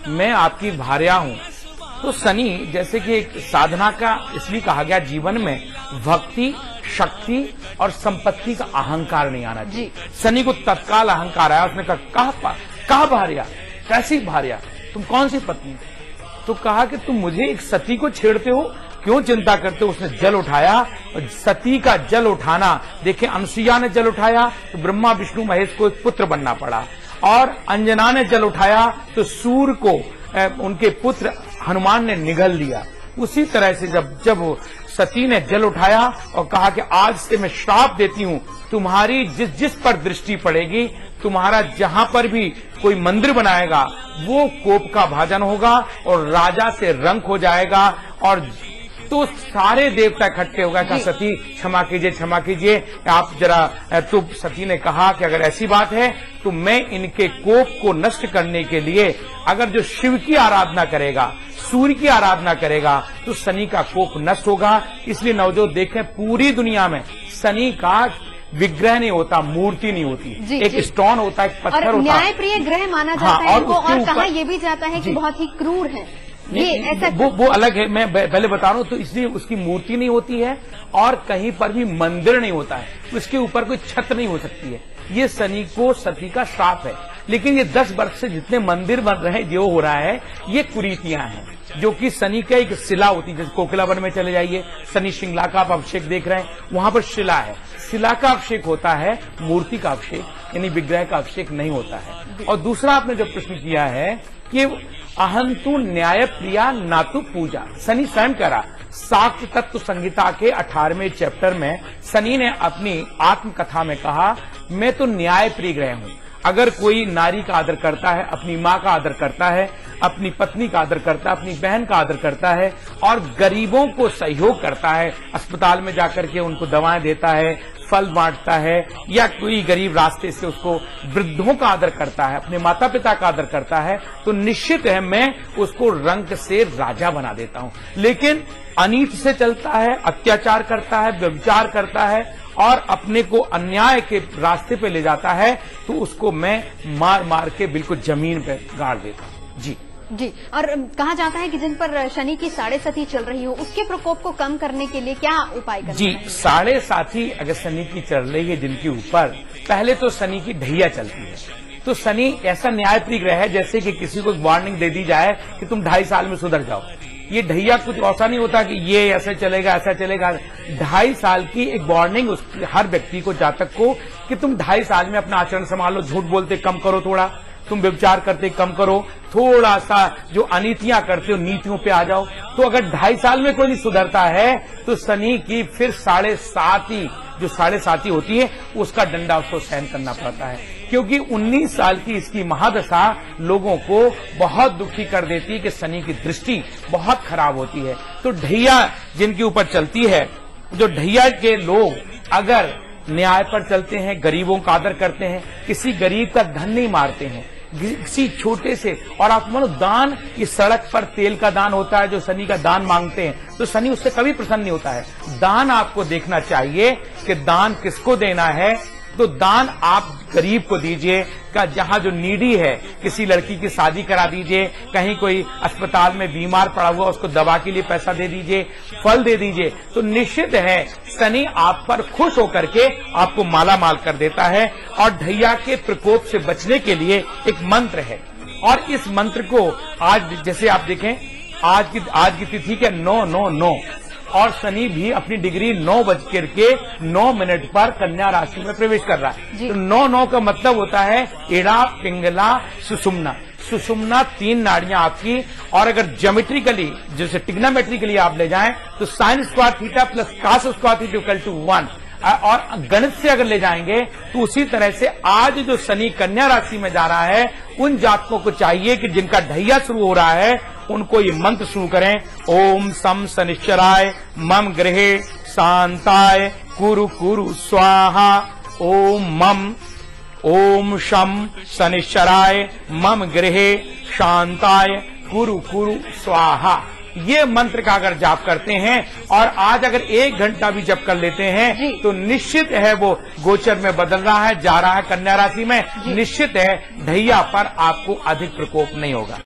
मैं आपकी भार्या हूं। तो शनि जैसे कि एक साधना का इसलिए कहा गया, जीवन में भक्ति, शक्ति और संपत्ति का अहंकार नहीं आना चाहिए। शनि को तत्काल अहंकार आया, उसने कहा भार्या, कैसी भार्या, तुम कौन सी पत्नी? तो कहा कि तुम मुझे एक सती को छेड़ते हो, क्यों चिंता करते हो? उसने जल उठाया, और सती का जल उठाना, देखिए अनुसुईया ने जल उठाया तो ब्रह्मा विष्णु महेश को एक पुत्र बनना पड़ा, और अंजना ने जल उठाया तो सूर्य को उनके पुत्र हनुमान ने निगल लिया। उसी तरह से जब सती ने जल उठाया और कहा कि आज से मैं श्राप देती हूं, तुम्हारी जिस पर दृष्टि पड़ेगी, तुम्हारा जहां पर भी कोई मंदिर बनाएगा वो कोप का भाजन होगा और राजा से रंक हो जाएगा। और तो सारे देवता इकट्ठे हो गए, कहा सती क्षमा कीजिए, क्षमा कीजिए आप जरा। तो सती ने कहा कि अगर ऐसी बात है तो मैं इनके कोप को नष्ट करने के लिए, अगर जो शिव की आराधना करेगा, सूर्य की आराधना करेगा, तो शनि का कोप नष्ट होगा। इसलिए नवजोत देखें, पूरी दुनिया में शनि का विग्रह नहीं होता, मूर्ति नहीं होती, एक स्टोन होता है, एक पत्थर होता है। न्याय प्रिय ग्रह माना जाता है इनको, और कहा यह भी जाता है कि बहुत ही क्रूर है। ये ऐसा वो अलग है, मैं पहले बता रहा हूं। तो इसलिए उसकी मूर्ति नहीं होती है और कहीं पर भी मंदिर नहीं होता है, उसके ऊपर कोई छत नहीं हो सकती है। ये शनि को सती का श्राप है। लेकिन ये 10 वर्ष से जितने मंदिर बन रहे हैं, जो हो रहा है, ये कुरीतियां हैं, जो कि शनि का एक शिला होती है। जैसे कोकिलावन में चले जाइए, शनि श्रृंखला का आप अभिषेक देख रहे हैं, वहां पर शिला है। शिला का अभिषेक होता है, मूर्ति का अभिषेक यानी विग्रह का अभिषेक नहीं होता है। और दूसरा आपने जो प्रश्न किया है कि अहंतु न्याय प्रिया नातु पूजा, शनि स्वयं करा। शाक्त तत्व संहिता के 18वें चैप्टर में शनि ने अपनी आत्मकथा में कहा, मैं तो न्याय प्रिय ग्रह हूं। अगर कोई नारी का आदर करता है, अपनी माँ का आदर करता है, अपनी पत्नी का आदर करता है, अपनी बहन का आदर करता है और गरीबों को सहयोग करता है, अस्पताल में जाकर के उनको दवाएं देता है, फल बांटता है, या कोई गरीब रास्ते से उसको, वृद्धों का आदर करता है, अपने माता पिता का आदर करता है, तो निश्चित है मैं उसको रंक से राजा बना देता हूं। लेकिन अनीति से चलता है, अत्याचार करता है, व्यभिचार करता है और अपने को अन्याय के रास्ते पे ले जाता है, तो उसको मैं मार मार के बिल्कुल जमीन पे गाड़ देता हूं। जी। और कहा जाता है कि जिन पर शनि की साढ़े साथी चल रही हो, उसके प्रकोप को कम करने के लिए क्या उपाय करना है? साढ़े साथी अगर शनि की चल रही है जिनके ऊपर, पहले तो शनि की ढैया चलती है। तो शनि ऐसा न्यायप्रिय ग्रह है, जैसे कि किसी को वार्निंग दे दी जाए कि तुम 2.5 साल में सुधर जाओ। ये ढैया कुछ ऐसा नहीं होता कि ये ऐसा चलेगा, ऐसा चलेगा। 2.5 साल की एक वार्निंग हर व्यक्ति को, जातक को, कि तुम 2.5 साल में अपना आचरण संभाल लो, झूठ बोलते कम करो, थोड़ा तुम व्यभिचार करते कम करो, थोड़ा सा जो अनीतियां करते हो नीतियों पे आ जाओ। तो अगर 2.5 साल में कोई नहीं सुधरता है तो शनि की फिर 7.5 जो 7.5 होती है, उसका डंडा उसको सहन करना पड़ता है। क्योंकि 19 साल की इसकी महादशा लोगों को बहुत दुखी कर देती है कि शनि की दृष्टि बहुत खराब होती है। तो ढैया जिनके ऊपर चलती है, जो ढैया के लोग अगर न्याय पर चलते हैं, गरीबों का आदर करते हैं, किसी गरीब का धन नहीं मारते हैं, किसी छोटे से, और आप मानो दान, ये सड़क पर तेल का दान होता है जो शनि का दान मांगते हैं, तो शनि उससे कभी प्रसन्न नहीं होता है। दान आपको देखना चाहिए कि दान किसको देना है। तो दान आप गरीब को दीजिए, का जहां जो नीडी है, किसी लड़की की शादी करा दीजिए, कहीं कोई अस्पताल में बीमार पड़ा हुआ उसको दवा के लिए पैसा दे दीजिए, फल दे दीजिए। तो निश्चित है शनि आप पर खुश होकर के आपको माला माल कर देता है। और ढैया के प्रकोप से बचने के लिए एक मंत्र है, और इस मंत्र को आज जैसे आप देखें, आज की तिथि के 9-9-9, और शनि भी अपनी डिग्री 9:09 पर कन्या राशि में प्रवेश कर रहा है। तो 9-9 का मतलब होता है इड़ा, पिंगला, सुषुम्ना। सुषुम्ना 3 नाड़ियां आपकी, और अगर ज्योमेट्रिकली जैसे टिग्नोमेट्रिकली आप ले जाएं तो sin square theta plus cos square theta equal to 1, और गणित से अगर ले जाएंगे तो उसी तरह से आज जो शनि कन्या राशि में जा रहा है, उन जातकों को चाहिए कि जिनका ढैया शुरू हो रहा है उनको ये मंत्र शुरू करें, ओम सम शनिश्चराय मम गृहे शांताय कुरु कुरु स्वाहा, ओम मम ओम शम शनिश्चराय मम गृहे शांताय कुरु कुरु स्वाहा। ये मंत्र का अगर जाप करते हैं और आज अगर 1 घंटा भी जप कर लेते हैं तो निश्चित है वो गोचर में बदल रहा है, जा रहा है कन्या राशि में, निश्चित है ढैया पर आपको अधिक प्रकोप नहीं होगा।